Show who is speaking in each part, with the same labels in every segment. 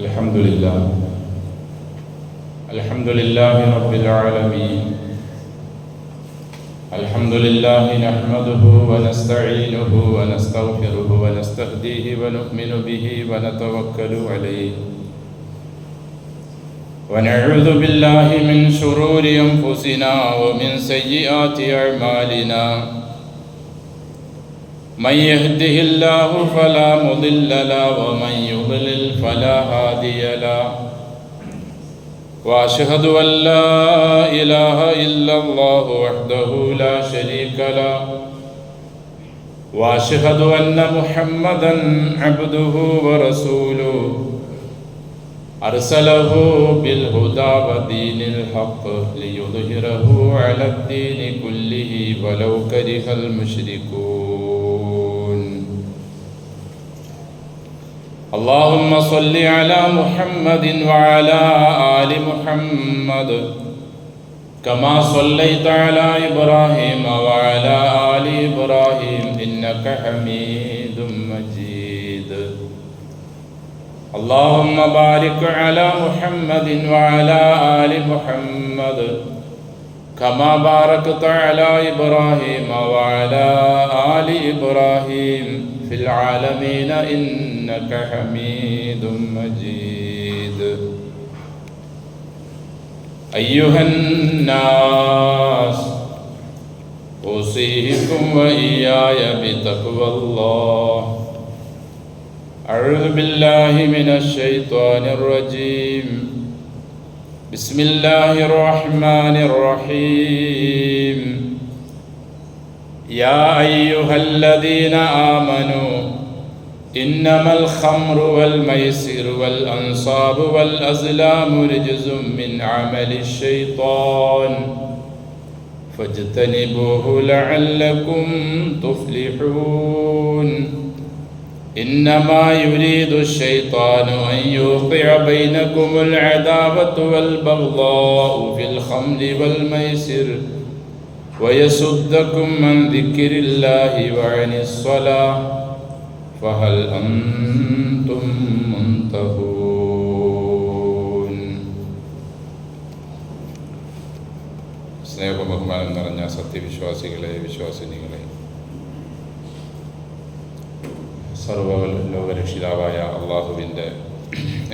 Speaker 1: الحمد لله رب العالمين. الحمد لله نحمده ونستعينه ونستغفره ونستهديه ونؤمن به ونتوكل عليه ونعوذ بالله من شرور أنفسنا ومن سيئات أعمالنا. من يهده الله فلا مضل له ومن يضلل فلا هادي له. وأشهد أن لا إله إلا الله وحده لا شريك له. وأشهد أن محمدا عبده ورسوله أرسله بالهدى ودين الحق ليظهره على الدين كله ولو كره المشركون. اللهم صل على محمد وعلى آل محمد كما صليت على إبراهيم وعلى آل إبراهيم إنك حميد مجيد. اللهم بارك على محمد وعلى آل محمد كما باركت على إبراهيم وعلى آل إبراهيم في العالمين إنك حميد مجيد. أيها الناس أوصيكم وإياي بتقوى الله. أعوذ بالله من الشيطان الرجيم. بسم الله الرحمن الرحيم. يا أيها الذين آمنوا إنما الخمر والميسر والأنصاب والأزلام رجز من عمل الشيطان فاجتنبوه لعلكم تفلحون. إنما يريد الشيطان أن يوقع بينكم العداوة والبغضاء في الخمر والميسر ويصدكم عن ذكر الله وعن الصلاة فهل أنتم منتهون. സ്നേഹവും ബഹുമാനം നിറഞ്ഞ സത്യവിശ്വാസികളെ, വിശ്വാസിനികളെ, സർവ്വലോകരക്ഷിതാവായ അള്ളാഹുവിൻ്റെ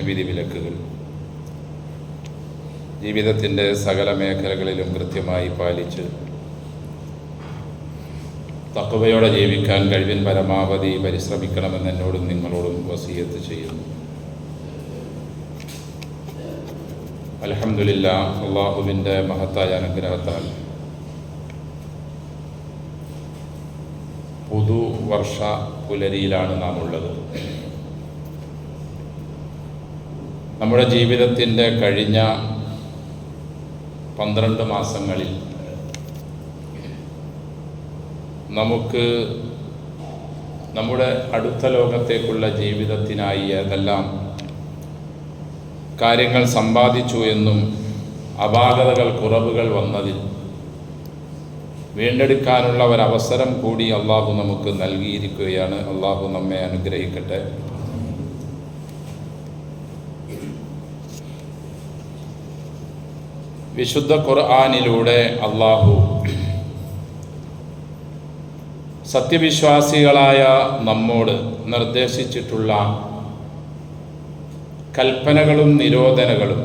Speaker 1: വിധി വിലക്കുകൾ ജീവിതത്തിൻ്റെ സകല മേഖലകളിലും കൃത്യമായി പാലിച്ച് തഖ്വയോടെ ജീവിക്കാൻ കഴിവിൻ പരമാവധി പരിശ്രമിക്കണമെന്ന് എന്നോടും നിങ്ങളോടും വസിയത്ത് ചെയ്യുന്നു. അൽഹംദുലില്ലാഹ്, അള്ളാഹുവിൻ്റെ മഹത്തായ അനുഗ്രഹത്താൽ പുതുവർഷ പുലരിയിലാണ് നാം ഉള്ളത്. നമ്മുടെ ജീവിതത്തിൻ്റെ കഴിഞ്ഞ 12 മാസങ്ങളിൽ നമുക്ക് നമ്മുടെ അടുത്ത ലോകത്തേക്കുള്ള ജീവിതത്തിനായി ഏതെല്ലാം കാര്യങ്ങൾ സമ്പാദിച്ചു എന്നും അപാകതകൾ, കുറവുകൾ വന്നതിൽ വീണ്ടെടുക്കാനുള്ള ഒരവസരം കൂടി അള്ളാഹു നമുക്ക് നൽകിയിരിക്കുകയാണ്. അള്ളാഹു നമ്മെ അനുഗ്രഹിക്കട്ടെ. വിശുദ്ധ ഖുർആനിലൂടെ അള്ളാഹു സത്യവിശ്വാസികളായ നമ്മോട് നിർദ്ദേശിച്ചിട്ടുള്ള കൽപ്പനകളും നിരോധനകളും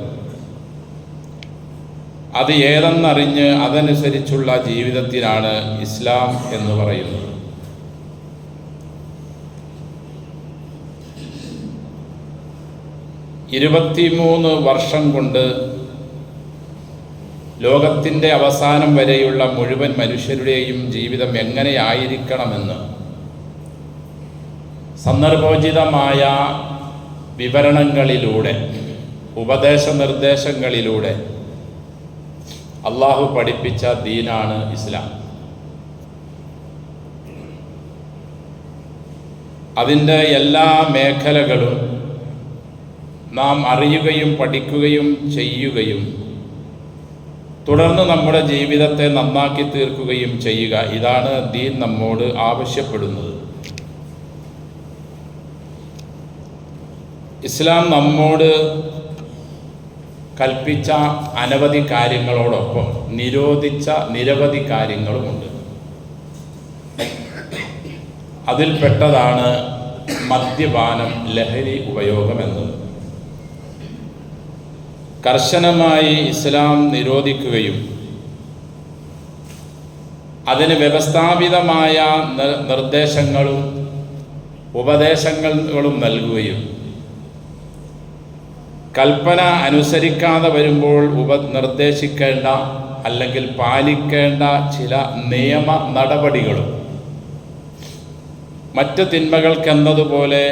Speaker 1: അത് ഏതെന്നറിഞ്ഞ് അതനുസരിച്ചുള്ള ജീവിതത്തിനാണ് ഇസ്ലാം എന്ന് പറയുന്നത്. ഇരുപത്തിമൂന്ന് വർഷം കൊണ്ട് ലോകത്തിൻ്റെ അവസാനം വരെയുള്ള മുഴുവൻ മനുഷ്യരുടെയും ജീവിതം എങ്ങനെയായിരിക്കണമെന്ന് സന്ദർഭോചിതമായ വിവരണങ്ങളിലൂടെ, ഉപദേശ നിർദ്ദേശങ്ങളിലൂടെ അള്ളാഹു പഠിപ്പിച്ച ദീനാണ് ഇസ്ലാം. അതിൻ്റെ എല്ലാ മേഖലകളും നാം അറിയുകയും പഠിക്കുകയും ചെയ്യുകയും തുടർന്ന് നമ്മുടെ ജീവിതത്തെ നന്നാക്കി തീർക്കുകയും ചെയ്യുക, ഇതാണ് ദീൻ നമ്മോട് ആവശ്യപ്പെടുന്നത്. ഇസ്ലാം നമ്മോട് കൽപ്പിച്ച അനവധി കാര്യങ്ങളോടൊപ്പം നിരോധിച്ച നിരവധി കാര്യങ്ങളുമുണ്ട്. അതിൽപ്പെട്ടതാണ് മദ്യപാനം, ലഹരി ഉപയോഗം എന്നത്. കർശനമായി ഇസ്ലാം നിരോധിക്കുകയും അതിന് വ്യവസ്ഥാപിതമായ നിർദ്ദേശങ്ങളും ഉപദേശങ്ങളും നൽകുകയും കൽപ്പന അനുസരിക്കാതെ വരുമ്പോൾ നിർദ്ദേശിക്കേണ്ട അല്ലെങ്കിൽ പാലിക്കേണ്ട ചില നിയമ നടപടികളും മറ്റ് തിന്മകൾക്കെന്നതുപോലെ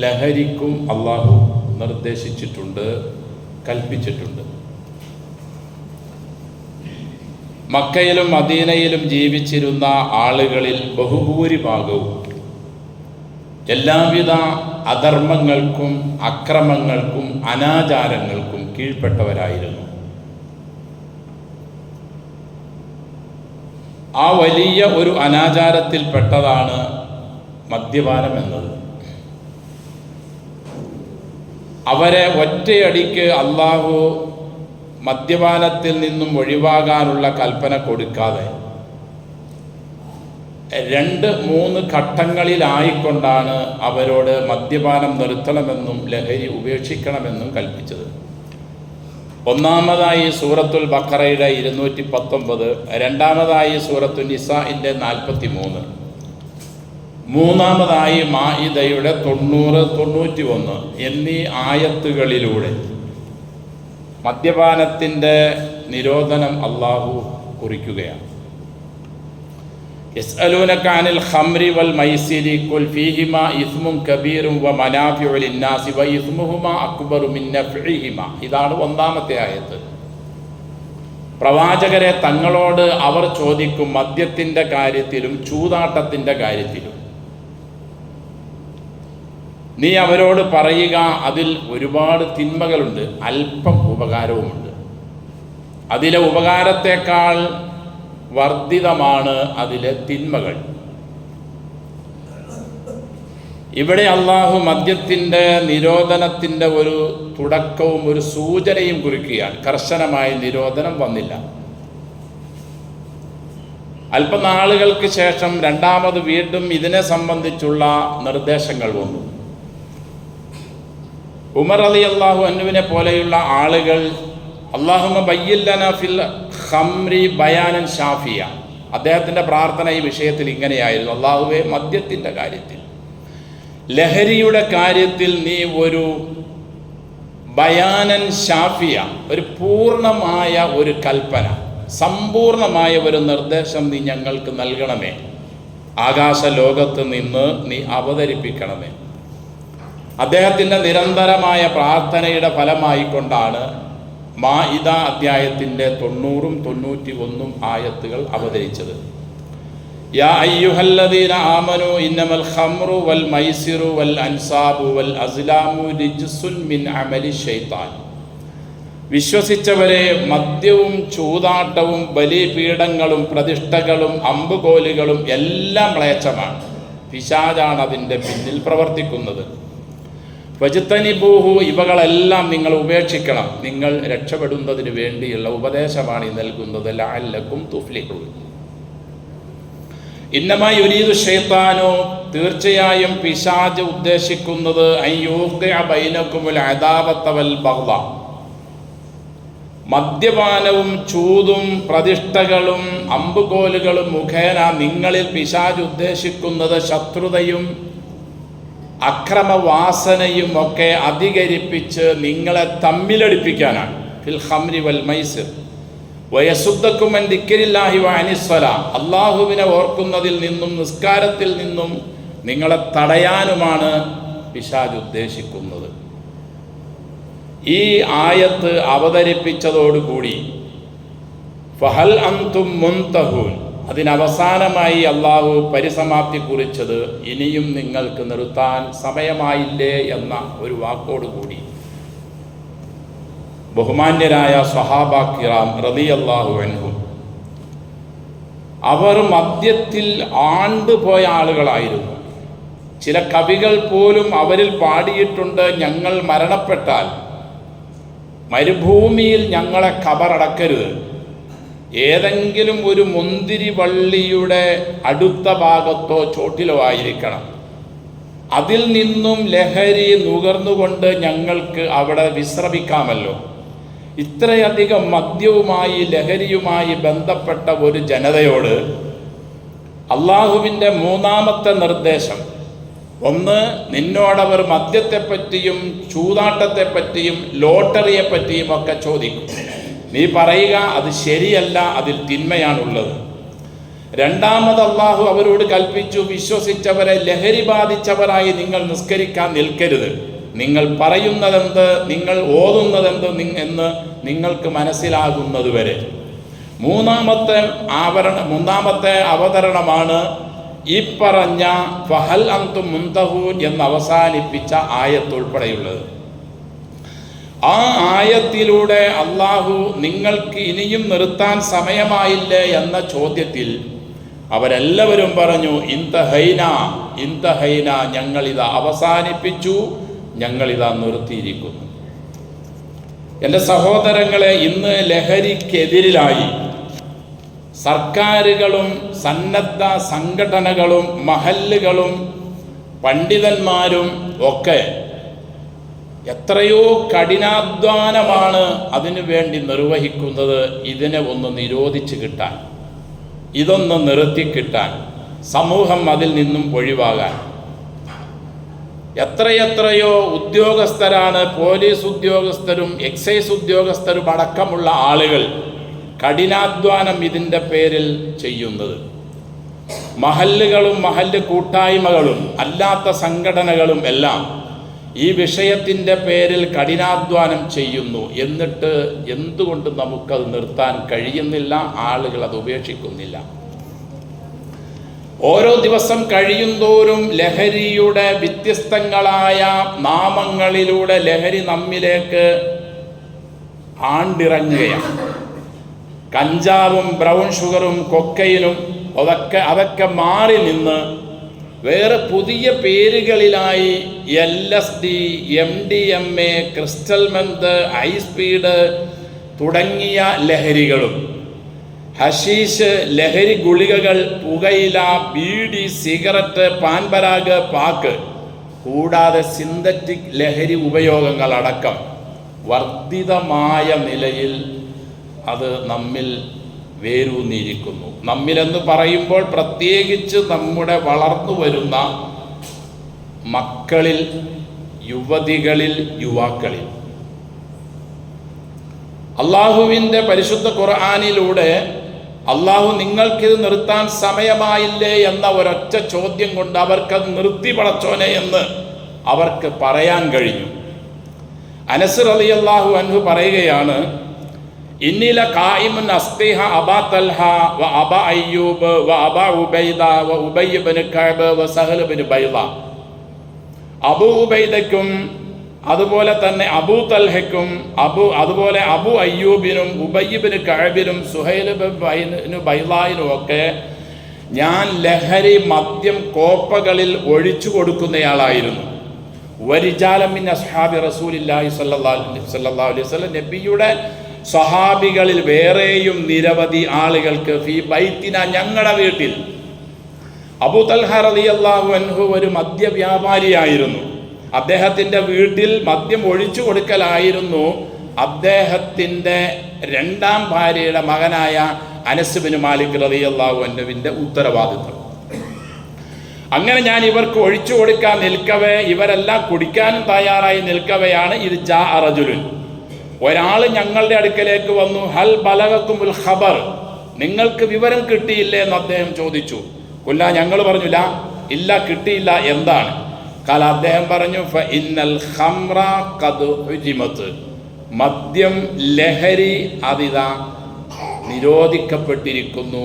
Speaker 1: ലഹരിക്കും അള്ളാഹു നിർദ്ദേശിച്ചിട്ടുണ്ട്, കൽപ്പിച്ചിട്ടുണ്ട്. മക്കയിലും മദീനയിലും ജീവിച്ചിരുന്ന ആളുകളിൽ ബഹുഭൂരിഭാഗവും എല്ലാവിധ അധർമ്മങ്ങൾക്കും അക്രമങ്ങൾക്കും അനാചാരങ്ങൾക്കും കീഴ്പ്പെട്ടവരായിരുന്നു. ആ വലിയ ഒരു അനാചാരത്തിൽപ്പെട്ടതാണ് മദ്യപാനം എന്നത്. അവരെ ഒറ്റയടിക്ക് അള്ളാഹു മദ്യപാനത്തിൽ നിന്നും ഒഴിവാകാനുള്ള കൽപ്പന കൊടുക്കാതെ 2-3 ഘട്ടങ്ങളിലായിക്കൊണ്ടാണ് അവരോട് മദ്യപാനം നിർത്തണമെന്നും ലഹരി ഉപേക്ഷിക്കണമെന്നും കൽപ്പിച്ചത്. ഒന്നാമതായി സൂറത്തുൽ ബഖറയുടെ 219, രണ്ടാമതായി സൂറത്തുൽ നിസാഇന്റെ 43, മൂന്നാമതായി മാഇദയുടെ 90, 91 എന്നീ ആയത്തുകളിലൂടെ മദ്യപാനത്തിൻ്റെ നിരോധനം അള്ളാഹു കുറിക്കുകയാണ്. യസ്അലൂനക അനിൽ ഖംരി വൽ മൈസിരി ഖുൽ ഫീഹിമാ ഇസ്മുൻ കബീറുൻ വ മനാഫിഉ ലിന്നാസി വ ഇസ്മുഹുമാ അക്ബറു മിൻ നഫ്ഇഹിമാ. ഇതാണ് ഒന്നാമത്തെ ആയത്ത്. പ്രവാചകരെ, തങ്ങളോട് അവർ ചോദിക്കും മദ്യത്തിൻ്റെ കാര്യത്തിലും ചൂതാട്ടത്തിൻ്റെ കാര്യത്തിലും. നീ അവരോട് പറയുക, അതിൽ ഒരുപാട് തിന്മകളുണ്ട്, അല്പം ഉപകാരവുമുണ്ട്. അതിലെ ഉപകാരത്തേക്കാൾ വർദ്ധിതമാണ് അതിലെ തിന്മകൾ. ഇവിടെ അള്ളാഹു മദ്യത്തിൻ്റെ നിരോധനത്തിൻ്റെ ഒരു തുടക്കവും ഒരു സൂചനയും കുറിക്കുകയാണ്. കർശനമായ നിരോധനം വന്നില്ല. അല്പനാളുകൾക്ക് ശേഷം രണ്ടാമത് വീണ്ടും ഇതിനെ സംബന്ധിച്ചുള്ള നിർദ്ദേശങ്ങൾ വന്നു. ഉമർ റളിയല്ലാഹു അൻഹുവിനെ പോലെയുള്ള ആളുകൾ അല്ലാഹുമ്മ ബയ്യിൻ ലനാ ഫിൽ ഖംരി ബയാനൻ ഷാഫിയ, അദ്ദേഹത്തിൻ്റെ പ്രാർത്ഥന ഈ വിഷയത്തിൽ ഇങ്ങനെയായിരുന്നു: അല്ലാഹുവേ, മദ്യത്തിൻ്റെ കാര്യത്തിൽ, ലഹരിയുടെ കാര്യത്തിൽ നീ ഒരു ബയാനൻ ഷാഫിയ, ഒരു പൂർണ്ണമായ ഒരു കൽപ്പന, സമ്പൂർണമായ ഒരു നിർദ്ദേശം നീ ഞങ്ങൾക്ക് നൽകണമേ. ആകാശ ലോകത്ത് നിന്ന് നീ അവതരിപ്പിക്കണമേ. അദ്ദേഹത്തിൻ്റെ നിരന്തരമായ പ്രാർത്ഥനയുടെ ഫലമായിക്കൊണ്ടാണ് മാഇദ അധ്യായത്തിൻ്റെ 90, 91 ആയത്തുകൾ അവതരിച്ചത്. യാ അയ്യുഹല്ലദീന ആമനു ഇന്നമൽ ഖംറു വൽ മൈസിറു വൽ അൻസാബു വൽ അസ്ലാമു റിജ്സുൻ മിൻ അമലി ശൈത്താൻ. വിശ്വസിച്ചവരെ, മദ്യവും ചൂതാട്ടവും ബലിപീഠങ്ങളും പ്രതിഷ്ഠകളും അമ്പുകോലുകളും എല്ലാം മ്ലേച്ഛമാണ്, പിശാചാണ് അതിൻ്റെ പിന്നിൽ പ്രവർത്തിക്കുന്നത്. ഫജ്തനിബൂഹു, ഇവകളെല്ലാം നിങ്ങൾ ഉപേക്ഷിക്കണം, നിങ്ങൾ രക്ഷപ്പെടുന്നതിന് വേണ്ടിയുള്ള ഉപദേശമാണ് നൽകുന്നത്. ലഅല്ലക്കും തുഫ്ലിഹൂൻ. ഇന്നമാ യുരീദു ശൈത്താനു, തീർച്ചയായും പിശാച് ഉദ്ദേശിക്കുന്നത് അയ്യൂഖിഅ ബൈനകുമുൽ അദാവത വൽ ബഗ്ള, മദ്യപാനവും ചൂതും പ്രതിഷ്ഠകളും അമ്പുകോലുകളും മുഖേന നിങ്ങളിൽ പിശാച് ഉദ്ദേശിക്കുന്നത് ശത്രുതയും അക്രമവാസനയും ഒക്കെ അധികരിപ്പിച്ച് നിങ്ങളെ തമ്മിലടിപ്പിക്കാനാണ്. ഫിൽ ഖംരി വൽ മൈസിർ വയസുദ്ദക്കും അൻ ദിക്രില്ലാഹി വ അനിസ്സലാ, അല്ലാഹുവിനെ ഓർക്കുന്നതിൽ നിന്നും നിസ്കാരത്തിൽ നിന്നും നിങ്ങളെ തടയാനുമാണ് പിശാച് ഉദ്ദേശിക്കുന്നത്. ഈ ആയത്ത് അവതരിപ്പിച്ചതോടുകൂടി ഫഹൽ അൻതും മുൻതഹൂൻ, അതിനവസാനമായി അള്ളാഹു പരിസമാപ്തി കുറിച്ചത് ഇനിയും നിങ്ങൾക്ക് നിർത്താൻ സമയമായില്ലേ എന്ന ഒരു വാക്കോടുകൂടി ബഹുമാന്യരായ സ്വഹാബ കിറാം റളിയല്ലാഹു അൻഹും, അവർ മദ്യത്തിൽ ആണ്ടുപോയ ആളുകളായിരുന്നു. ചില കവികൾ പോലും അവരിൽ പാടിയിട്ടുണ്ട്, ഞങ്ങൾ മരണപ്പെട്ടാൽ മരുഭൂമിയിൽ ഞങ്ങളെ ഖബറടക്കരുത്, ഏതെങ്കിലും ഒരു മുന്തിരി വള്ളിയുടെ അടുത്ത ഭാഗത്തോ ചോട്ടിലോ ആയിരിക്കണം, അതിൽ നിന്നും ലഹരി നുകർന്നുകൊണ്ട് ഞങ്ങൾക്ക് അവിടെ വിശ്രമിക്കാമല്ലോ. ഇത്രയധികം മദ്യവുമായി ലഹരിയുമായി ബന്ധപ്പെട്ട ഒരു ജനതയോട് അള്ളാഹുവിൻ്റെ മൂന്നാമത്തെ നിർദ്ദേശം, ഒന്ന്, നിന്നോടവർ മദ്യത്തെപ്പറ്റിയും ചൂതാട്ടത്തെപ്പറ്റിയും ലോട്ടറിയെപ്പറ്റിയും ഒക്കെ ചോദിക്കും, നീ പറയുക അത് ശരിയല്ല, അതിൽ തിന്മയാണുള്ളത്. രണ്ടാമത് അള്ളാഹു അവരോട് കൽപ്പിച്ചു, വിശ്വസിച്ചവരെ ലഹരി ബാധിച്ചവരായി നിങ്ങൾ നിസ്കരിക്കാൻ നിൽക്കരുത്, നിങ്ങൾ പറയുന്നതെന്ത്, നിങ്ങൾ ഓതുന്നതെന്ത് എന്ന് നിങ്ങൾക്ക് മനസ്സിലാകുന്നത് വരെ. മൂന്നാമത്തെ അവതരണമാണ് ഈ പറഞ്ഞ ഫഹൽ അൻതും മുന്തഹൂൻ എന്ന് അവസാനിപ്പിച്ച ആയത്തുൾപ്പെടെയുള്ളത്. ആ ആയത്തിലൂടെ അള്ളാഹു നിങ്ങൾക്ക് ഇനിയും നിർത്താൻ സമയമായില്ലേ എന്ന ചോദ്യത്തിൽ അവരെല്ലാവരും പറഞ്ഞു, ഇന്തഹൈന, ഞങ്ങളിതാ അവസാനിപ്പിച്ചു, ഞങ്ങളിതാ നിർത്തിയിരിക്കുന്നു. എൻ്റെ സഹോദരങ്ങളെ, ഇന്ന് ലഹരിക്കെതിരിലായി സർക്കാരുകളും സന്നദ്ധ സംഘടനകളും മഹല്ലുകളും പണ്ഡിതന്മാരും ഒക്കെ എത്രയോ കഠിനാധ്വാനമാണ് അതിനു വേണ്ടി നിർവഹിക്കുന്നത്. ഇതിനെ ഒന്ന് നിരോധിച്ച് കിട്ടാൻ, ഇതൊന്ന് നിർത്തിക്കിട്ടാൻ, സമൂഹം അതിൽ നിന്നും ഒഴിവാകാൻ. എത്രയെത്രയോ ഉദ്യോഗസ്ഥരാണ്, പോലീസ് ഉദ്യോഗസ്ഥരും എക്സൈസ് ഉദ്യോഗസ്ഥരും അടക്കമുള്ള ആളുകൾ കഠിനാധ്വാനം ഇതിൻ്റെ പേരിൽ ചെയ്യുന്നത്. മഹല്ലുകളും മഹല്ല് കൂട്ടായ്മകളും അല്ലാത്ത സംഘടനകളും എല്ലാം ഈ വിഷയത്തിൻ്റെ പേരിൽ കഠിനാധ്വാനം ചെയ്യുന്നു. എന്നിട്ട് എന്തുകൊണ്ട് നമുക്കത് നിർത്താൻ കഴിയുന്നില്ല? ആളുകൾ അത് ഉപേക്ഷിക്കുന്നില്ല. ഓരോ ദിവസം കഴിയുന്തോറും ലഹരിയുടെ വ്യത്യസ്തങ്ങളായ നാമങ്ങളിലൂടെ ലഹരി നമ്മിലേക്ക് ആണ്ടിറങ്ങുകയാണ്. കഞ്ചാവും ബ്രൗൺ ഷുഗറും കൊക്കയിനും അതൊക്കെ മാറി നിന്ന് വേറെ പുതിയ പേരുകളിലായി LSD, MDMA, ക്രിസ്റ്റൽ മെന്ത്, ഹൈസ്പീഡ് തുടങ്ങിയ ലഹരികളും, ഹഷീഷ്, ലഹരി ഗുളികകൾ, പുകയില, ബീഡി, സിഗരറ്റ്, പാൻപരാഗ്, പാക്ക്, കൂടാതെ സിന്തറ്റിക് ലഹരി ഉപയോഗങ്ങളടക്കം വർദ്ധിതമായ നിലയിൽ അത് നമ്മിൽ വേരൂന്നിയിരിക്കുന്നു. നമ്മിലെന്ന് പറയുമ്പോൾ പ്രത്യേകിച്ച് നമ്മുടെ വളർന്നു വരുന്ന മക്കളിൽ, യുവതികളിൽ, യുവാക്കളിൽ. അള്ളാഹുവിൻ്റെ പരിശുദ്ധ ഖുർആനിലൂടെ അള്ളാഹു നിങ്ങൾക്കിത് നിർത്താൻ സമയമായില്ലേ എന്ന ഒരൊറ്റ ചോദ്യം കൊണ്ട് അവർക്കത് നിർത്തി പടച്ചോനെ എന്ന് അവർക്ക് പറയാൻ കഴിഞ്ഞു. അനസ് റളിയല്ലാഹു അൻഹു പറയുകയാണ്, ഇന്നില ഖായിമുൻ അസ്തിഹ അബാ തൽഹ വ അബാ അയ്യൂബ് വ അബാ ഉബൈദ വ ഉബയ്യ് ഇബ്നു കഅബ് വ സഹൽ ഇബ്നു ബൈദ. അബൂ ഉബൈദയ്ക്കും അതുപോലെ തന്നെ അബൂ തൽഹയ്ക്കും അതുപോലെ അബൂ അയ്യൂബിനും ഉബയ്യ് ഇബ്നു കഅബിനും സുഹൈൽ ഇബ്നു ബൈദായിനും ഒക്കെ ഞാൻ ലഹരി മദ്യം കോപ്പകളിൽ ഒഴിച്ചു കൊടുക്കുന്നയാളായിരുന്നു. വരിജാലം മിൻ അസ്ഹാബി റസൂലില്ലാഹി സ്വല്ലല്ലാഹു അലൈഹി വസല്ലം, നബിയുടെ സ്വഹാബികളിൽ വേറെയും നിരവധി ആളുകൾക്ക് ഫീ ബൈത്തിന, ഞങ്ങളുടെ വീട്ടിൽ. അബൂ തൽഹ റളിയല്ലാഹു അൻഹു ഒരു മദ്യവ്യാപാരിയായിരുന്നു. അദ്ദേഹത്തിൻ്റെ വീട്ടിൽ മദ്യം ഒഴിച്ചു കൊടുക്കലായിരുന്നു അദ്ദേഹത്തിൻ്റെ രണ്ടാം ഭാര്യയുടെ മകനായ അനസ് ബിൻ മാലിക് റളിയല്ലാഹു അൻഹുവിൻ്റെ ഉത്തരവാദിത്വം. അങ്ങനെ ഞാൻ ഇവർക്ക് ഒഴിച്ചു കൊടുക്കാൻ നിൽക്കവേ, ഇവരെല്ലാം കുടിക്കാനും തയ്യാറായി നിൽക്കവെയാണ് ഇത് ജാ റജുലുൻ, ഒരാൾ ഞങ്ങളുടെ അടുക്കലേക്ക് വന്നു. ഹൽ ബലഗകുമുൽ ഖബർ, നിങ്ങൾക്ക് വിവരം കിട്ടിയില്ലേ എന്ന് അദ്ദേഹം ചോദിച്ചു. കുല്ല, ഞങ്ങൾ പറഞ്ഞു ലാ, ഇല്ല, കിട്ടിയില്ല. എന്താണ്? കാല, അദ്ദേഹം പറഞ്ഞു ഫ ഇന്നൽ ഖംറ ഖദ് ഹുജിമത്, മദ്യം, ലഹരി അതിതാ നിരോധിക്കപ്പെട്ടിരിക്കുന്നു,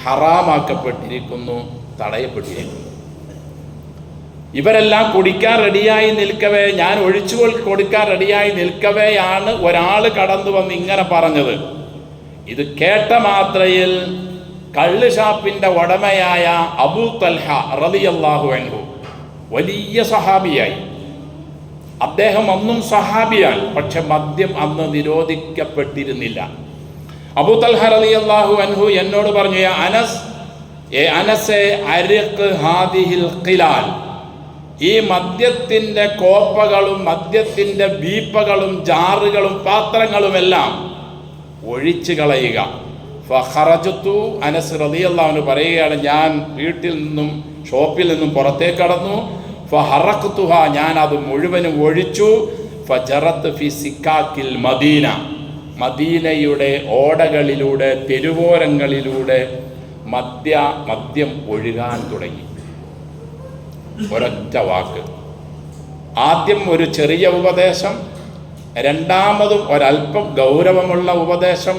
Speaker 1: ഹറാമാക്കപ്പെട്ടിരിക്കുന്നു, തടയപ്പെട്ടിരിക്കുന്നു. ഇവരെല്ലാം കുടിക്കാൻ റെഡിയായി നിൽക്കവേ, ഞാൻ ഒഴിച്ചു കൊടുക്കാൻ റെഡിയായി നിൽക്കവെയാണ് ഒരാൾ കടന്നു വന്ന് ഇങ്ങനെ പറഞ്ഞത്. ഇത് കേട്ട മാത്രയിൽ കള്ള് ഷാപ്പിൻ്റെ ഉടമയായ അബൂ തൽഹ റളിയല്ലാഹു അൻഹു വലിയ സഹാബിയായി. അദ്ദേഹം അന്നും സഹാബിയാണ്, പക്ഷെ മദ്യം അന്ന് നിരോധിക്കപ്പെട്ടിരുന്നില്ല. അബൂ തൽഹ റളിയല്ലാഹു അൻഹു എന്നോട് പറഞ്ഞു, അനസെ അരിഖ് ഹാദിഹിൽ ഖിലാൽ, ഈ മദ്യത്തിൻ്റെ കോപ്പകളും മദ്യത്തിൻ്റെ ബീപ്പകളും ജാറുകളും പാത്രങ്ങളുമെല്ലാം ഒഴിച്ചു കളയുക. ഫഖറജതു, അനസ് റളിയല്ലാഹു അൻഹു പറയുകയാണ്, ഞാൻ വീട്ടിൽ നിന്നും ഷോപ്പിൽ നിന്നും പുറത്തേക്ക് കടന്നു. ഫഹറഖ്തുഹ, ഞാൻ അത് മുഴുവനും ഒഴിച്ചു. ഫജറത്ത് ഫി സിക്കാക്കിൽ മദീന, മദീനയുടെ ഓടകളിലൂടെ തെരുവോരങ്ങളിലൂടെ മദ്യം ഒഴുകാൻ തുടങ്ങി. ഒരൊറ്റ വാക്ക്. ആദ്യം ഒരു ചെറിയ ഉപദേശം, രണ്ടാമതും ഒരല്പം ഗൗരവമുള്ള ഉപദേശം,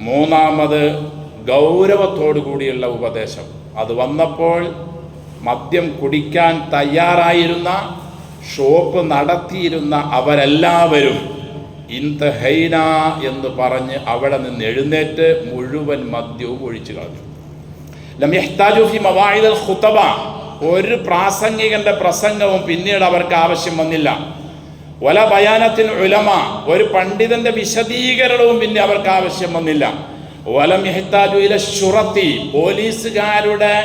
Speaker 1: മൂന്നാമത് ഗൗരവത്തോടു കൂടിയുള്ള ഉപദേശം. അത് വന്നപ്പോൾ മദ്യം കുടിക്കാൻ തയ്യാറായിരുന്ന, ഷോപ്പ് നടത്തിയിരുന്ന അവരെല്ലാവരും ഇൻതഹൈന എന്ന് പറഞ്ഞ് അവിടെ നിന്ന് എഴുന്നേറ്റ് മുഴുവൻ മദ്യവും ഒഴിച്ചു കളഞ്ഞു. ലം യഹ്താജു ഫി മവാഇദിൽ ഖുതബ, ഒരു പ്രാസംഗികന്റെ പ്രസംഗവും പിന്നീട് അവർക്ക് ആവശ്യം വന്നില്ല. വല ബയാനത്തിൻ ഉലമ, ഒരു പണ്ഡിതന്റെ വിശദീകരണവും പിന്നെ അവർക്ക് ആവശ്യം വന്നില്ല. വലം യഹ്താജു ഇല ശുറത്തി, പോലീസുകാരുടെ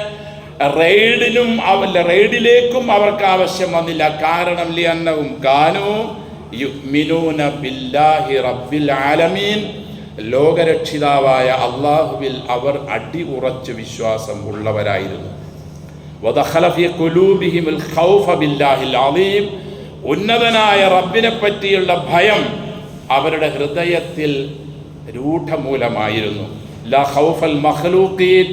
Speaker 1: റെയ്ഡിലേക്കും അവർക്ക് ആവശ്യം വന്നില്ല. കാരണം ലിഅന്നഹും കാനൂ യുഅ്മിനൂന ബില്ലാഹി റബ്ബിൽ ആലമീൻ, ലോകരക്ഷിതാവായ അല്ലാഹുവിൽ അവർ അടിയുറച്ച് വിശ്വാസം ഉള്ളവരായിരുന്നു. വദഖല ഫീ ഖുലൂബിഹിൽ ഖൗഫ ബില്ലാഹിൽ അലീം, ഉന്നതനായ റബ്ബിനെ പറ്റിയുള്ള ഭയം അവരുടെ ഹൃദയത്തിൽ രൂഢമൂലമായിരുന്നു. ലാ ഖൗഫൽ മഖ്ലൂഖീൻ,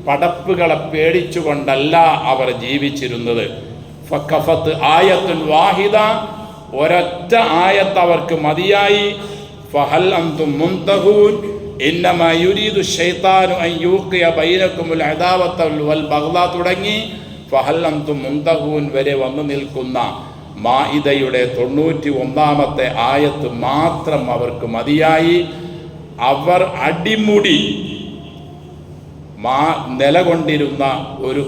Speaker 1: പടപ്പുകളെ പേടിച്ചുകൊണ്ടല്ല അവർ ജീവിച്ചിരുന്നത്. ഫഖഫത്ത് ആയത്തുൻ വാഹിദ, ഒരൊറ്റ ആയത്ത് അവർക്ക് മതിയായി. ഫഹൽ അൻതും മുൻതഹൂൻ ഇന്നമാ യുരീദു ശൈത്താനു അൻ യൂഖിയ ബൈനകുമുൽ അദാവത വൽ ബഗ്ള തുടങ്ങി ഫഹൽ അൻതും മുൻതഹൂൻ വരെ വന്നു നിൽക്കുന്ന മാഇദയുടെ 91-ാമത്തെ ആയത്ത് മാത്രം അവർക്ക് മതിയായി. അവർ അടിമുടി നിലകൊണ്ടിരുന്ന ഒരു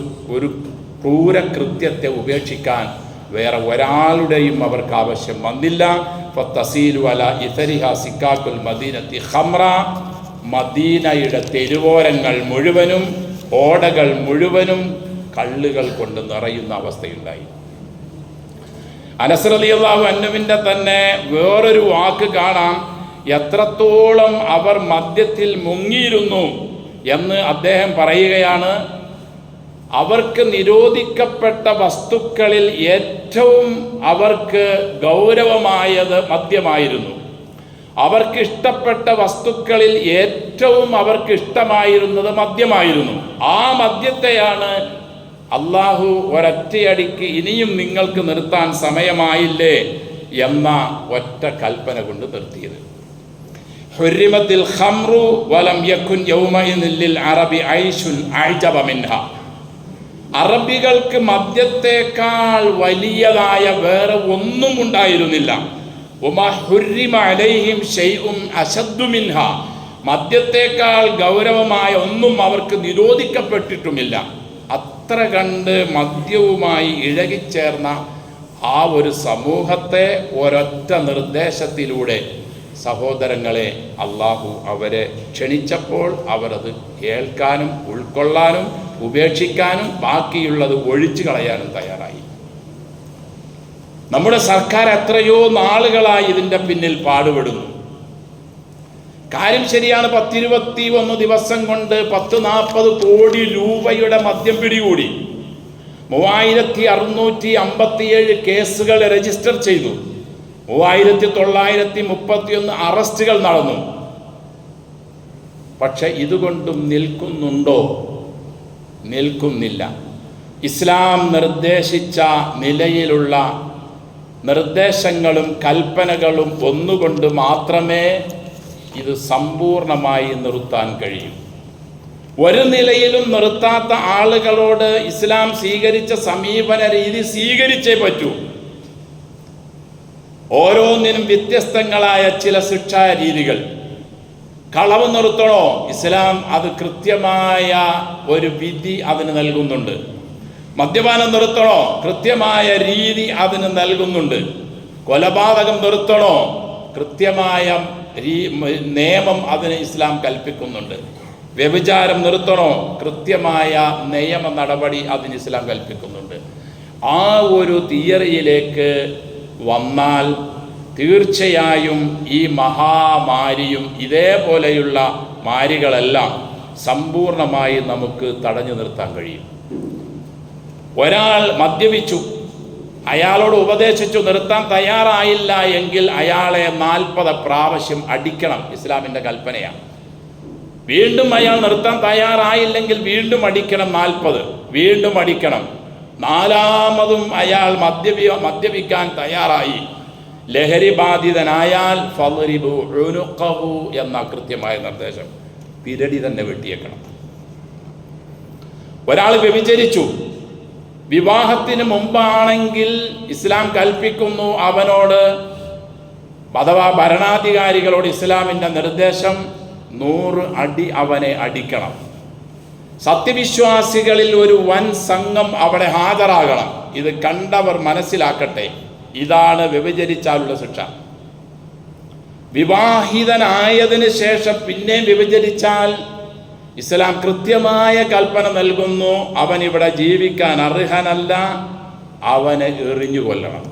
Speaker 1: ക്രൂരകൃത്യത്തെ ഉപേക്ഷിക്കാൻ വേറെ ഒരാളുടെയും അവർക്ക് ആവശ്യം വന്നില്ല. ഫതസീലു അലാ ഇതരിഹാ സിക്കാക്കുൽ മദീനത്തി ഖംറ, മദീനയുടെ തെരുവോരങ്ങൾ മുഴുവനും ഓടകൾ മുഴുവനും കള്ളുകൾ കൊണ്ട് നിറയുന്ന അവസ്ഥയുണ്ടായി. അനസ് റളിയല്ലാഹു അൻഹുവിൻ്റെ തന്നെ വേറൊരു വാക്ക് കാണാം, എത്രത്തോളം അവർ മദ്യത്തിൽ മുങ്ങിയിരുന്നു എന്ന് അദ്ദേഹം പറയുകയാണ്. അവർക്ക് നിരോധിക്കപ്പെട്ട വസ്തുക്കളിൽ ഏറ്റവും അവർക്ക് ഗൗരവമായത് മദ്യമായിരുന്നു. അവർക്കിഷ്ടപ്പെട്ട വസ്തുക്കളിൽ ഏറ്റവും അവർക്ക് ഇഷ്ടമായിരുന്നത് മദ്യമായിരുന്നു. ആ മദ്യത്തെയാണ് അള്ളാഹു ഒരൊറ്റയടിക്ക് ഇനിയും നിങ്ങൾക്ക് നിർത്താൻ സമയമായില്ലേ എന്ന ഒറ്റ കൽപ്പന കൊണ്ട് നിർത്തിയത്. ഹുരിമത്തിൽ ഖംറു വലം യകുൻ യൗമഇദിൻ ലിൽ അറബി ഐശുൻ അഅജബ മിൻഹ, അറബികൾക്ക് മദ്യത്തേക്കാൾ വലിയതായ വേറെ ഒന്നും ഉണ്ടായിരുന്നില്ല. വമാ ഹുരിമ അലൈഹിം ശൈഉൻ അശദ്ദു മിൻഹ, മദ്യത്തേക്കാൾ ഗൗരവമായ ഒന്നും അവർക്ക് നിരോധിക്കപ്പെട്ടിട്ടുമില്ല. അത്ര കണ്ട് മദ്യവുമായി ഇഴകിച്ചേർന്ന ആ ഒരു സമൂഹത്തെ ഒരൊറ്റ നിർദ്ദേശത്തിലൂടെ സഹോദരങ്ങളെ അള്ളാഹു അവരെ ക്ഷണിച്ചപ്പോൾ അവരത് കേൾക്കാനും ഉൾക്കൊള്ളാനും ഉപേക്ഷിക്കാനും ബാക്കിയുള്ളത് ഒഴിച്ചു കളയാനും തയ്യാറായി. നമ്മുടെ സർക്കാർ എത്രയോ നാളുകളായി ഇതിൻ്റെ പിന്നിൽ പാടുപെടുന്നു. കാര്യം ശരിയാണ്, 10-21 ദിവസം കൊണ്ട് 10-40 കോടി രൂപയുടെ മദ്യം പിടികൂടി. 3657 കേസുകൾ രജിസ്റ്റർ ചെയ്തു. 3931 അറസ്റ്റുകൾ നടന്നു. പക്ഷെ ഇതുകൊണ്ടും നിൽക്കുന്നുണ്ടോ? നിൽക്കുന്നില്ല. ഇസ്ലാം നിർദ്ദേശിച്ച നിലയിലുള്ള നിർദ്ദേശങ്ങളും കൽപ്പനകളും ഒന്നുകൊണ്ട് മാത്രമേ ഇത് സമ്പൂർണമായി നിർത്താൻ കഴിയും. ഒരു നിലയിലും നിർത്താത്ത ആളുകളോട് ഇസ്ലാം സ്വീകരിച്ച സമീപന രീതി സ്വീകരിച്ചേ പറ്റൂ. ഓരോന്നിനും വ്യത്യസ്തങ്ങളായ ചില ശിക്ഷാ രീതികൾ. കളവ് നിർത്തണോ? ഇസ്ലാം അത് കൃത്യമായ ഒരു വിധി അതിന് നൽകുന്നുണ്ട്. മദ്യപാനം നിർത്തണോ? കൃത്യമായ രീതി അതിന് നൽകുന്നുണ്ട്. കൊലപാതകം നിർത്തണോ? കൃത്യമായ നിയമം അതിന് ഇസ്ലാം കൽപ്പിക്കുന്നുണ്ട്. വ്യഭിചാരം നിർത്തണോ? കൃത്യമായ നിയമ നടപടി അതിന് ഇസ്ലാം കൽപ്പിക്കുന്നുണ്ട്. ആ ഒരു തിയറിയിലേക്ക് വന്നാൽ തീർച്ചയായും ഈ മഹാമാരിയും ഇതേപോലെയുള്ള മാരികളെല്ലാം സമ്പൂർണമായി നമുക്ക് തടഞ്ഞു നിർത്താൻ കഴിയും. ഒരാൾ മദ്യപിച്ചു, അയാളോട് ഉപദേശിച്ചു, നിർത്താൻ തയ്യാറായില്ല എങ്കിൽ അയാളെ 40 പ്രാവശ്യം അടിക്കണം, ഇസ്ലാമിൻ്റെ കൽപ്പനയാണ്. വീണ്ടും അയാൾ നിർത്താൻ തയ്യാറായില്ലെങ്കിൽ വീണ്ടും അടിക്കണം, 40 വീണ്ടും അടിക്കണം. 4-മതും അയാൾ മദ്യപിക്കാൻ തയ്യാറായി, ലഹരി ബാധിതനായാൽ ഫദ്രിബു ഉനുഖഹു എന്ന കൃത്യമായ നിർദ്ദേശം, പിരടി തന്നെ വെട്ടിയേക്കണം. ഒരാൾ വ്യഭിചരിച്ചു, വിവാഹത്തിന് മുമ്പാണെങ്കിൽ ഇസ്ലാം കൽപ്പിക്കുന്നു അവനോട്, അഥവാ ഭരണാധികാരികളോട് ഇസ്ലാമിൻ്റെ നിർദ്ദേശം 100 അടി അവനെ അടിക്കണം. സത്യവിശ്വാസികളിൽ ഒരു വൻ സംഘം അവിടെ ഹാജരാകണം. ഇത് കണ്ടവർ മനസ്സിലാക്കട്ടെ, ഇതാണ് വ്യഭിചരിച്ചാലുള്ള ശിക്ഷ. വിവാഹിതനായതിന് ശേഷം പിന്നെ വ്യഭിചരിച്ചാൽ ഇസ്ലാം കൃത്യമായ കൽപ്പന നൽകുന്നു, അവൻ ഇവിടെ ജീവിക്കാൻ അർഹനല്ല, അവനെ എറിഞ്ഞു കൊല്ലണം.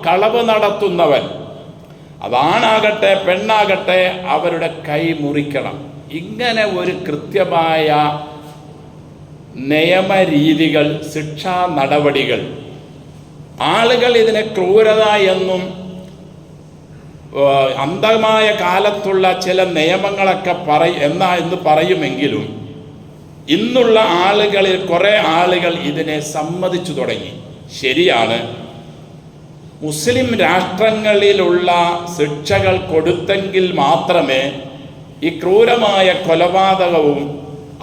Speaker 1: കളവ് നടത്തുന്നവൻ, അതാണാകട്ടെ പെണ്ണാകട്ടെ, അവരുടെ കൈ മുറിക്കണം. ഇങ്ങനെ ഒരു കൃത്യമായ നിയമരീതികൾ, ശിക്ഷാ നടപടികൾ. ആളുകൾ ഇതിനെ ക്രൂരത എന്നും അന്ധമായ കാലത്തുള്ള ചില നിയമങ്ങളൊക്കെ എന്ന് പറയുമെങ്കിലും ഇന്നുള്ള ആളുകളിൽ കുറേ ആളുകൾ ഇതിനെ സമ്മതിച്ചു തുടങ്ങി. ശരിയാണ്, മുസ്ലിം രാഷ്ട്രങ്ങളിലുള്ള ശിക്ഷകൾ കൊടുത്തെങ്കിൽ മാത്രമേ ഈ ക്രൂരമായ കൊലപാതകവും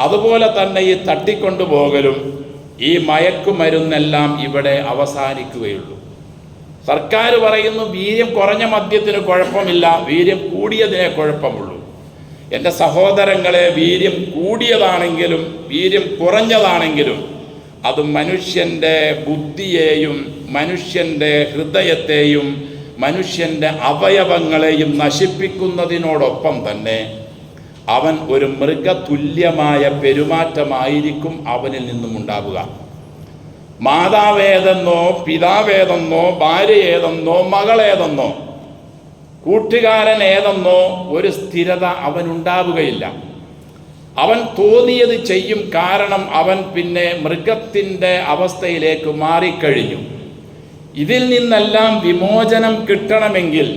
Speaker 1: അതുപോലെ തന്നെ ഈ തട്ടിക്കൊണ്ടുപോകലും ഈ മയക്കുമരുന്നെല്ലാം ഇവിടെ അവസാനിക്കുകയുള്ളൂ. സർക്കാർ പറയുന്നു വീര്യം കുറഞ്ഞ മദ്യത്തിന് കുഴപ്പമില്ല, വീര്യം കൂടിയതിനെ കുഴപ്പമുള്ളൂ. എൻ്റെ സഹോദരങ്ങളെ, വീര്യം കൂടിയതാണെങ്കിലും വീര്യം കുറഞ്ഞതാണെങ്കിലും അത് മനുഷ്യൻ്റെ ബുദ്ധിയെയും മനുഷ്യൻ്റെ ഹൃദയത്തെയും മനുഷ്യൻ്റെ അവയവങ്ങളെയും നശിപ്പിക്കുന്നതിനോടൊപ്പം തന്നെ അവൻ ഒരു മൃഗതുല്യമായ പെരുമാറ്റമായിരിക്കും അവനിൽ നിന്നും ഉണ്ടാവുക. മാതാവേതെന്നോ പിതാവേതെന്നോ ഭാര്യ ഏതെന്നോ മകളേതെന്നോ കൂട്ടുകാരൻ ഏതെന്നോ ഒരു സ്ഥിരത അവനുണ്ടാവുകയില്ല. അവൻ തോന്നിയത് ചെയ്യും. കാരണം അവൻ പിന്നെ മൃഗത്തിൻ്റെ അവസ്ഥയിലേക്ക് മാറിക്കഴിഞ്ഞു. ഇതിൽ നിന്നെല്ലാം വിമോചനം കിട്ടണമെങ്കിൽ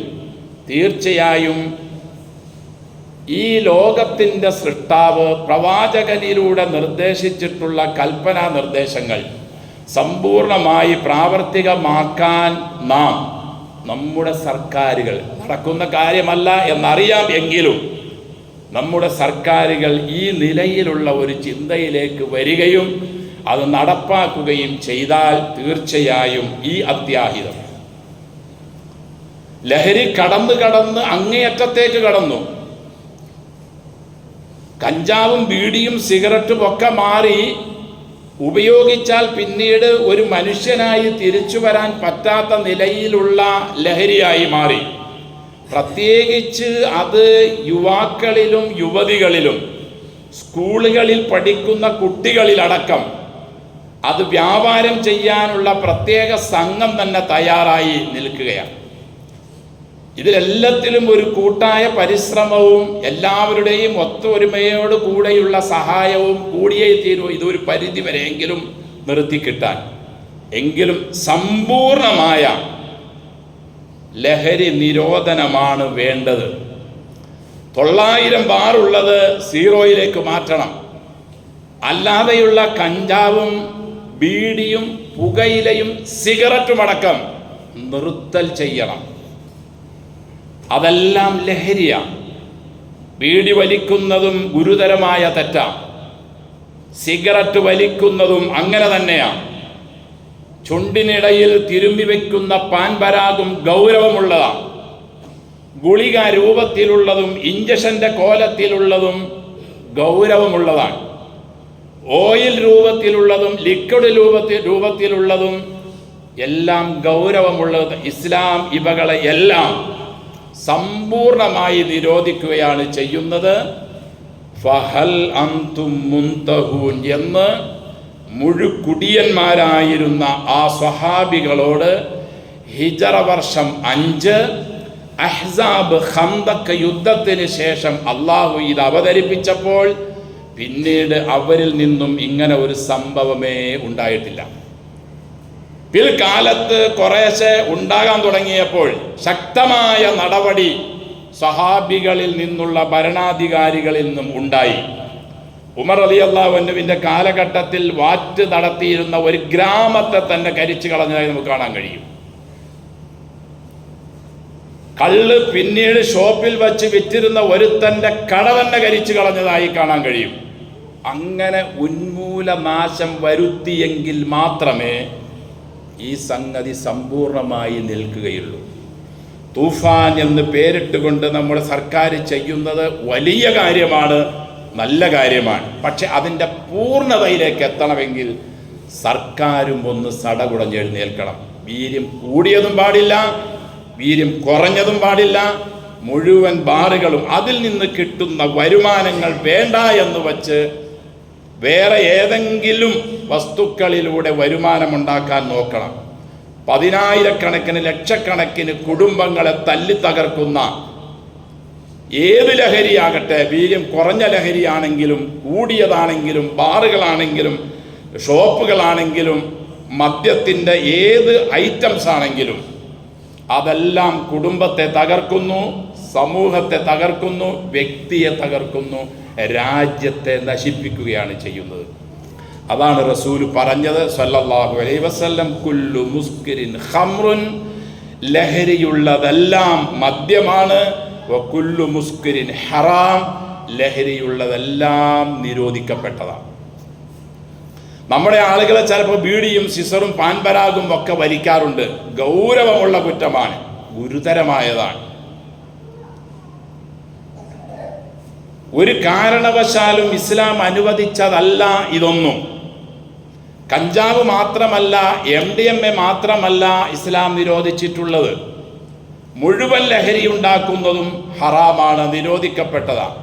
Speaker 1: തീർച്ചയായും ഈ ലോകത്തിൻ്റെ സൃഷ്ടാവ് പ്രവാചകനിലൂടെ നിർദ്ദേശിച്ചിട്ടുള്ള കൽപ്പനാ നിർദ്ദേശങ്ങൾ സമ്പൂർണമായി പ്രാവർത്തികമാക്കാൻ നമ്മുടെ സർക്കാരുകൾ, നടക്കുന്ന കാര്യമല്ല എന്നറിയാം എങ്കിലും നമ്മുടെ സർക്കാരുകൾ ഈ നിലയിലുള്ള ഒരു ചിന്തയിലേക്ക് വരികയും അത് നടപ്പാക്കുകയും ചെയ്താൽ തീർച്ചയായും ഈ അത്യാഹിതം ലഹരി കടന്ന് അങ്ങേയറ്റത്തേക്ക് കടന്നു. കഞ്ചാവും ബീഡിയും സിഗരറ്റും ഒക്കെ മാറി ഉപയോഗിച്ചാൽ പിന്നീട് ഒരു മനുഷ്യനായി തിരിച്ചു വരാൻ പറ്റാത്ത നിലയിലുള്ള ലഹരിയായി മാറി. പ്രത്യേകിച്ച് അത് യുവാക്കളിലും യുവതികളിലും സ്കൂളുകളിൽ പഠിക്കുന്ന കുട്ടികളിലടക്കം അത് വ്യാപാരം ചെയ്യാനുള്ള പ്രത്യേക സംഘം തന്നെ തയ്യാറായി നിൽക്കുകയാണ്. ഇതിലെല്ലാത്തിലും ഒരു കൂട്ടായ പരിശ്രമവും എല്ലാവരുടെയും ഒത്തൊരുമയോട് കൂടെയുള്ള സഹായവും കൂടിയേ തീരൂ ഇതൊരു പരിധി വരെയെങ്കിലും നിർത്തിക്കിട്ടാൻ. എങ്കിലും സമ്പൂർണമായ ലഹരി നിരോധനമാണ് വേണ്ടത്. 900 ബാറുള്ളത് 0യിലേക്ക് മാറ്റണം. അല്ലാതെയുള്ള കഞ്ചാവും ബീഡിയും പുകയിലയും സിഗരറ്റുമടക്കം നിർത്തൽ ചെയ്യണം. അതെല്ലാം ലഹരിയാണ്. ബീഡി വലിക്കുന്നതും ഗുരുതരമായ തെറ്റാണ്. സിഗരറ്റ് വലിക്കുന്നതും അങ്ങനെ തന്നെയാണ്. ചുണ്ടിനിടയിൽ തിരുമ്പി വയ്ക്കുന്ന പാൻപരാഗും ഗൗരവമുള്ളതാണ്. ഗുളിക രൂപത്തിലുള്ളതും ഇഞ്ചക്ഷൻ്റെ കോലത്തിലുള്ളതും ഗൗരവമുള്ളതാണ്. ഓയിൽ രൂപത്തിലുള്ളതും ലിക്വിഡ് രൂപത്തിലുള്ളതും എല്ലാം ഗൗരവമുള്ളത്. ഇസ്ലാം ഇവകളെ എല്ലാം സമ്പൂർണമായി നിരോധിക്കുകയാണ് ചെയ്യുന്നത്. ഫഹൽ അൻതും മുൻതഹൂൻ എന്ന് മുഴുക്കുടിയന്മാരായിരുന്ന ആ സ്വഹാബികളോട് ഹിജറ വർഷം 5 അഹ്സാബ് ഖന്തഖ് യുദ്ധത്തിന് ശേഷം അള്ളാഹു ഇത് അവതരിപ്പിച്ചപ്പോൾ പിന്നീട് അവരിൽ നിന്നും ഇങ്ങനെ ഒരു സംഭവമേ ഉണ്ടായിട്ടില്ല. പിൽക്കാലത്ത് കുറേശ്ശെ ഉണ്ടാകാൻ തുടങ്ങിയപ്പോൾ ശക്തമായ നടപടി സ്വഹാബികളിൽ നിന്നുള്ള ഭരണാധികാരികളിൽ നിന്നും ഉണ്ടായി. ഉമർ റളിയല്ലാഹു അൻഹുവിന്റെ കാലഘട്ടത്തിൽ വാറ്റ് നടത്തിയിരുന്ന ഒരു ഗ്രാമത്തെ തന്നെ കരിച്ചു കളഞ്ഞതായി നമുക്ക് കാണാൻ കഴിയും. കള്ള് പിന്നീട് ഷോപ്പിൽ വച്ച് വിറ്റിരുന്ന ഒരുത്തന്റെ കട തന്നെ കരിച്ചു കളഞ്ഞതായി കാണാൻ കഴിയും. അങ്ങനെ ഉന്മൂലനാശം വരുത്തിയെങ്കിൽ മാത്രമേ ഈ സംഗതി സമ്പൂർണമായി നിൽക്കുകയുള്ളൂ. തൂഫാൻ എന്ന് പേരിട്ടുകൊണ്ട് നമ്മുടെ സർക്കാർ ചെയ്യുന്നത് വലിയ കാര്യമാണ്, നല്ല കാര്യമാണ്. പക്ഷെ അതിൻ്റെ പൂർണ്ണതയിലേക്ക് എത്തണമെങ്കിൽ സർക്കാരും ഒന്ന് സടകുടഞ്ഞെഴുന്നേൽക്കണം. വീര്യം കൂടിയതും പാടില്ല, വീര്യം കുറഞ്ഞതും പാടില്ല. മുഴുവൻ ബാറുകളും അതിൽ നിന്ന് കിട്ടുന്ന വരുമാനങ്ങൾ വേണ്ട എന്ന് വച്ച് വേറെ ഏതെങ്കിലും വസ്തുക്കളിലൂടെ വരുമാനമുണ്ടാക്കാൻ നോക്കണം. 10,000-കണക്കിന് ലക്ഷക്കണക്കിന് കുടുംബങ്ങളെ തല്ലി തകർക്കുന്ന ഏത് ലഹരിയാകട്ടെ, വീര്യം കുറഞ്ഞ ലഹരിയാണെങ്കിലും കൂടിയതാണെങ്കിലും ബാറുകളാണെങ്കിലും ഷോപ്പുകളാണെങ്കിലും മദ്യത്തിൻ്റെ ഏത് ഐറ്റംസ് ആണെങ്കിലും അതെല്ലാം കുടുംബത്തെ തകർക്കുന്നു, സമൂഹത്തെ തകർക്കുന്നു, വ്യക്തിയെ തകർക്കുന്നു, രാജ്യത്തെ നശിപ്പിക്കുകയാണ് ചെയ്യുന്നത്. അതാണ് റസൂൽ പറഞ്ഞത് സല്ലല്ലാഹു അലൈഹി വസല്ലം, കുല്ലു മുസ്കിരിൻ ഖംറുൻ, ലഹരിയുള്ളതെല്ലാം മദ്യമാണ്. വകുല്ലു മുസ്കിരിൻ ഹറാം, ലഹരിയുള്ളതെല്ലാം നിരോധിക്കപ്പെട്ടതാണ്. നമ്മുടെ ആളുകളെ ചിലപ്പോൾ ബീഡിയും സിസറും പാൻപരാഗും ഒക്കെ വലിക്കാറുണ്ട്. ഗൗരവമുള്ള കുറ്റമാണ്, ഗുരുതരമായതാണ്. ഒരു കാരണവശാലും ഇസ്ലാം അനുവദിച്ചതല്ല ഇതൊന്നും. കഞ്ചാവ് മാത്രമല്ല, MDMA മാത്രമല്ല ഇസ്ലാം നിരോധിച്ചിട്ടുള്ളത്. മുഴുവൻ ലഹരി ഉണ്ടാക്കുന്നതും ഹറാമാണ്, നിരോധിക്കപ്പെട്ടതാണ്.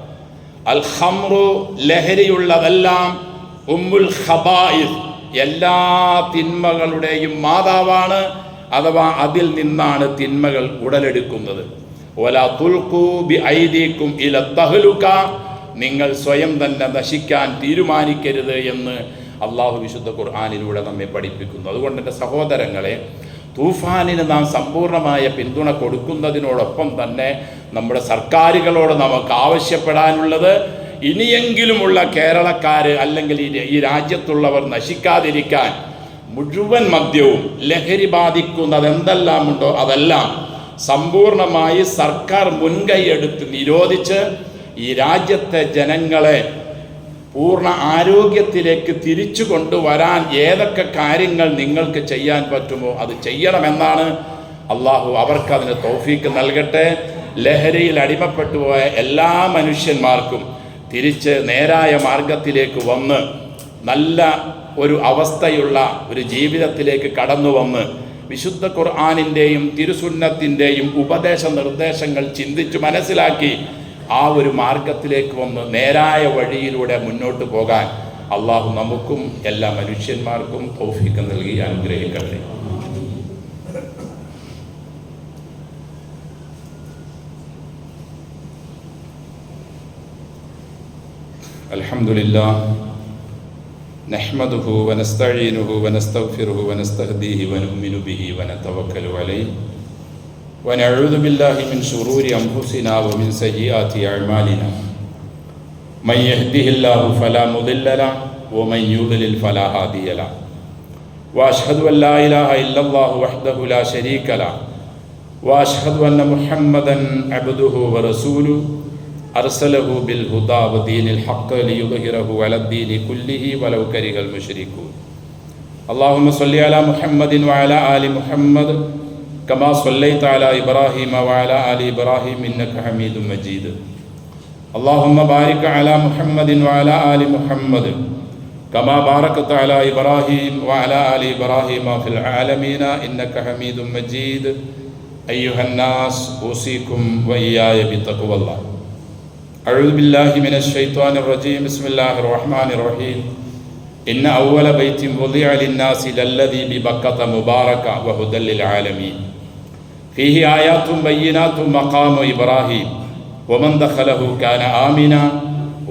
Speaker 1: അൽ ഖംറു, ലഹരിയുള്ളതെല്ലാം, ഉമ്മുൽ ഖബായിസ്, എല്ലാ തിന്മകളുടെയും മാതാവാണ്, അഥവാ അതിൽ നിന്നാണ് തിന്മകൾ ഉടലെടുക്കുന്നത്. വലാ തുൽഖൂ ബിഐദീകും ഇല തഹ്ലുക, നിങ്ങൾ സ്വയം തന്നെ നശിക്കാൻ തീരുമാനിക്കരുത് എന്ന് അള്ളാഹു വിശുദ്ധ ഖുർആനിലൂടെ നമ്മെ പഠിപ്പിക്കുന്നു. അതുകൊണ്ട് എൻ്റെ സഹോദരങ്ങളെ, തൂഫാനിന് നാം സമ്പൂർണമായ പിന്തുണ കൊടുക്കുന്നതിനോടൊപ്പം തന്നെ നമ്മുടെ സർക്കാരുകളോട് നമുക്ക് ആവശ്യപ്പെടാനുള്ളത്, ഇനിയെങ്കിലുമുള്ള കേരളക്കാർ അല്ലെങ്കിൽ ഈ രാജ്യത്തുള്ളവർ നശിക്കാതിരിക്കാൻ മുഴുവൻ മദ്യവും ലഹരി ബാധിക്കുന്നത് എന്തെല്ലാമുണ്ടോ അതെല്ലാം സമ്പൂർണമായി സർക്കാർ മുൻകൈയെടുത്ത് നിരോധിച്ച് ഈ രാജ്യത്തെ ജനങ്ങളെ പൂർണ്ണ ആരോഗ്യത്തിലേക്ക് തിരിച്ചു കൊണ്ടുവരാൻ ഏതൊക്കെ കാര്യങ്ങൾ നിങ്ങൾക്ക് ചെയ്യാൻ പറ്റുമോ അത് ചെയ്യണമെന്നാണ്. അള്ളാഹു അവർക്കതിന് തൗഫീക്ക് നൽകട്ടെ. ലഹരിയിൽ അടിമപ്പെട്ടു പോയ എല്ലാ മനുഷ്യന്മാർക്കും തിരിച്ച് നേരായ മാർഗത്തിലേക്ക് വന്ന് നല്ല ഒരു അവസ്ഥയുള്ള ഒരു ജീവിതത്തിലേക്ക് കടന്നു വന്ന് വിശുദ്ധ ഖുർആനിൻ്റെയും തിരുസുന്നത്തിൻ്റെയും ഉപദേശ നിർദ്ദേശങ്ങൾ ചിന്തിച്ച് മനസ്സിലാക്കി ആ ഒരു മാർഗത്തിലേക്ക് വന്ന് നേരായ വഴിയിലൂടെ മുന്നോട്ട് പോകാൻ അള്ളാഹു നമുക്കും എല്ലാ മനുഷ്യന്മാർക്കും തൗഫീഖ് നൽകി അനുഗ്രഹിക്കട്ടെ. അൽഹംദുലില്ലാഹ് നഹ്മദുഹു വനസ്തഈനുഹു വനസ്തഗ്ഫിറുഹു വനസ്തഹ്ദീഹി വനുഅ്മിനു ബിഹി വനതവക്കലു അലൈഹി വനഊദു ബില്ലാഹി മിൻ ശുറൂരി അൻഫുസിനാ വമിൻ സയ്യിആതി അഅ്മാലിനാ മൻ യഹ്ദിഹില്ലാഹു ഫലാ മുദില്ല ലഹു വമൻ യുദ്ലിൽ ഫലാ ഹാദിയ ലഹു വഅശ്ഹദു അൻ ലാ ഇലാഹ ഇല്ലല്ലാഹു വഹ്ദഹു ലാ ശരീക ലഹു വഅശ്ഹദു അന്ന മുഹമ്മദൻ അബ്ദുഹു വറസൂലുഹു അർസലഹു ബിൽ ഹുദാ വദീനിൽ ഹഖ് ലിയുദ്ഹിറഹു അലദ്ദീനി കുല്ലിഹി വലൗ കരിഹൽ മുശ്രികൂൻ. അല്ലാഹുമ്മ സ്വല്ലി അലാ മുഹമ്മദിൻ വഅലാ ആലി മുഹമ്മദ് കമാ സ്വല്ലൈത അലാ ഇബ്രാഹീമ വഅലാ ആലി ഇബ്രാഹീം ഇന്നക ഹമീദും മജീദ്. اللهم بارك على محمد وعلى آل محمد كما باركت على إبراهيم وعلى آل إبراهيم في العالمين إنك حميد مجيد أيها الناس أوصيكم وإياي بتقوى الله. أعوذ بالله من الشيطان الرجيم. بسم الله الرحمن الرحيم. إن أول بيت وضع للناس للذي ببكة مباركا وهدى للعالمين فيه آيات بينات مقام إبراهيم ومن دخله كان آمنا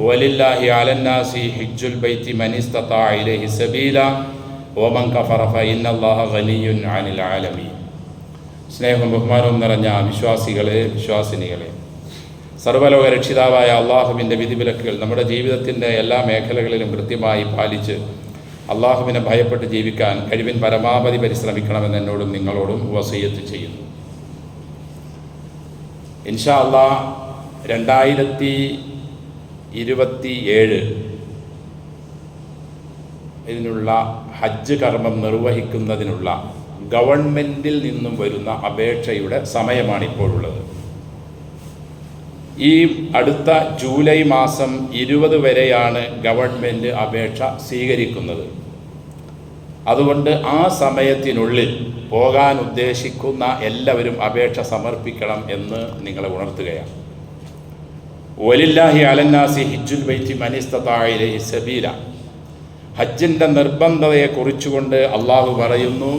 Speaker 1: ولله على الناس حج البيت من استطاع إليه سبيلا ومن كفر فإن الله غني عن العالمين. സ്നേഹവും ബഹുമാനവും നിറഞ്ഞ വിശ്വാസികളെ, വിശ്വാസിനികളെ, സർവ്വലോക രക്ഷിതാവായ അള്ളാഹുവിൻ്റെ വിധിവിലക്കുകൾ നമ്മുടെ ജീവിതത്തിൻ്റെ എല്ലാ മേഖലകളിലും കൃത്യമായി പാലിച്ച് അള്ളാഹുവിനെ ഭയപ്പെട്ട് ജീവിക്കാൻ കഴിവിൻ പരമാവധി പരിശ്രമിക്കണമെന്ന് എന്നോടും നിങ്ങളോടും വസിയ്യത്ത് ചെയ്യുന്നു. ഇൻഷാ അള്ളാഹ് 2027 ഇതിനുള്ള ഹജ്ജ് കർമ്മം നിർവഹിക്കുന്നതിനുള്ള ഗവൺമെൻറ്റിൽ നിന്നും വരുന്ന അപേക്ഷയുടെ സമയമാണിപ്പോഴുള്ളത്. ഈ അടുത്ത ജൂലൈ മാസം 20 വരെയാണ് ഗവൺമെൻറ് അപേക്ഷ സ്വീകരിക്കുന്നത്. അതുകൊണ്ട് ആ സമയത്തിനുള്ളിൽ പോകാൻ ഉദ്ദേശിക്കുന്ന എല്ലാവരും അപേക്ഷ സമർപ്പിക്കണം എന്ന് നിങ്ങളെ ഉണർത്തുകയാണ്. വലില്ലാഹി അലന്നാസി ഹിജ്ജുൽ ബൈത്തി മൻ ഇസ്തതാഅ ഇലൈഹി സബീല. ഹജ്ജിൻ്റെ നിർബന്ധതയെ കുറിച്ചുകൊണ്ട് അള്ളാഹു പറയുന്നു,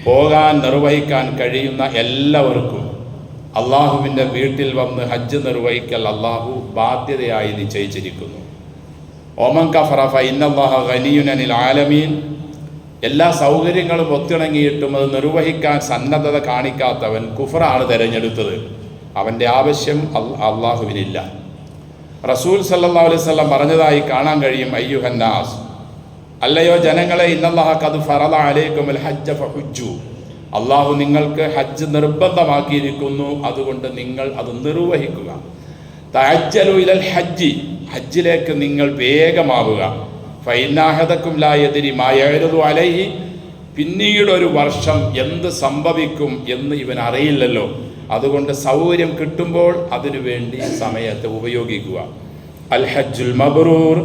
Speaker 1: പോകാൻ നിർവഹിക്കാൻ കഴിയുന്ന എല്ലാവർക്കും അള്ളാഹുവിൻ്റെ വീട്ടിൽ വന്ന് ഹജ്ജ് നിർവഹിക്കൽ അള്ളാഹു ബാധ്യതയായി നിശ്ചയിച്ചിരിക്കുന്നു. ഒമൻ കഫറ ഫഇന്നല്ലാഹ ഗനിയ്യുൻ അനിൽ ആലമീൻ. എല്ലാ സൗകര്യങ്ങളും ഒത്തിണങ്ങിയിട്ടും അത് നിർവഹിക്കാൻ സന്നദ്ധത കാണിക്കാത്തവൻ കുഫറാണ് തിരഞ്ഞെടുത്തത്. അവൻ്റെ ആവശ്യം അള്ളാഹുവിനില്ല. റസൂൽ സല്ലല്ലാഹു അലൈഹി വസല്ലം പറഞ്ഞതായി കാണാൻ കഴിയും, അയ്യുഹന്നാസ്, അല്ലയോ ജനങ്ങളെ, ഇന്നല്ലാഹ ഖദ് ഫറള അലൈക്കുമുൽ ഹജ്ജ ഫഹുജ്ജു. അള്ളാഹു നിങ്ങൾക്ക് ഹജ്ജ് നിർബന്ധമാക്കിയിരിക്കുന്നു, അതുകൊണ്ട് നിങ്ങൾ അത് നിർവഹിക്കുക. തഅജ്ജലു ഇലൽ ഹജ്ജി, ഹജ്ജിലേക്ക് നിങ്ങൾ വേഗമാവുക. ഫഇന്ന അഹദക്കും ലാ യദ്രി മാ യഅ്റുദു അലൈഹി, പിന്നീടൊരു വർഷം എന്ത് സംഭവിക്കും എന്ന് ഇവൻ അറിയില്ലല്ലോ. അതുകൊണ്ട് സൗകര്യം കിട്ടുമ്പോൾ അതിനു വേണ്ടി സമയത്ത് ഉപയോഗിക്കുക. അൽ ഹജ്ജുൽ മബ്റൂർ,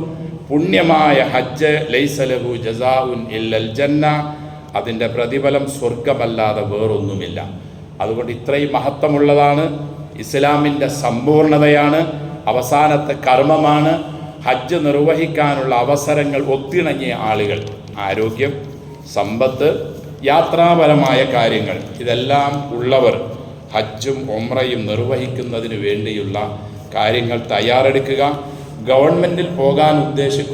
Speaker 1: പുണ്യമായ ഹജ്ജ്, ലൈസ ലഹു ജസാഉൻ ഇല്ലൽ ജന്ന, അതിൻ്റെ പ്രതിഫലം സ്വർഗമല്ലാതെ വേറൊന്നുമില്ല. അതുകൊണ്ട് ഇത്രയും മഹത്വമുള്ളതാണ്, ഇസ്ലാമിൻ്റെ സമ്പൂർണതയാണ്, അവസാനത്തെ കർമ്മമാണ്. ഹജ്ജ് നിർവഹിക്കാനുള്ള അവസരങ്ങൾ ഒത്തിണങ്ങിയ ആളുകൾ, ആരോഗ്യം, സമ്പത്ത്, യാത്രാപരമായ കാര്യങ്ങൾ, ഇതെല്ലാം ഉള്ളവർ ഹജ്ജും ഉംറയും നിർവഹിക്കുന്നതിന് വേണ്ടിയുള്ള കാര്യങ്ങൾ തയ്യാറെടുക്കുക. ഗവൺമെൻറ്റിൽ പോകാൻ ഉദ്ദേശിക്കുന്ന